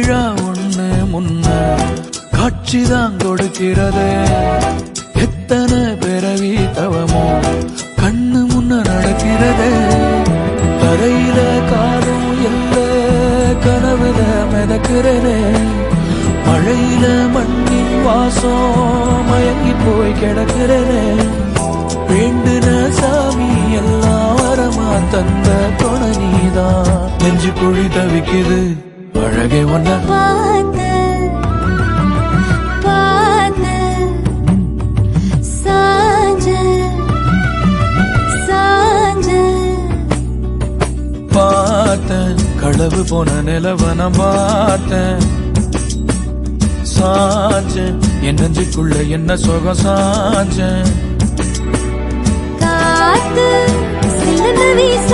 விழா ஒண்ணு முன்ன காட்சிதான் கொடுக்கிறது. எத்தனை பிறவி தவமோ கண்ணு முன்ன நடக்கிறது. தரையில காரும் எல்ல கனவுல மிதக்கிறனே. மழையில மண்ணின் வாசம் மயங்கி போய் கிடக்கிறனே. வேண்டுன சாமி எல்லாம் வரமா தந்த துணை நீதான். நெஞ்சு குழி தவிக்குது அழகே ஒன்ன பார்த்தேன். களவு போன நிலவன பார்த்தேன். சாஞ்சேன் என் நெஞ்சுக்குள்ள என்ன சுகம் சாஞ்சேன். காத்து சில்லுன்னு வீச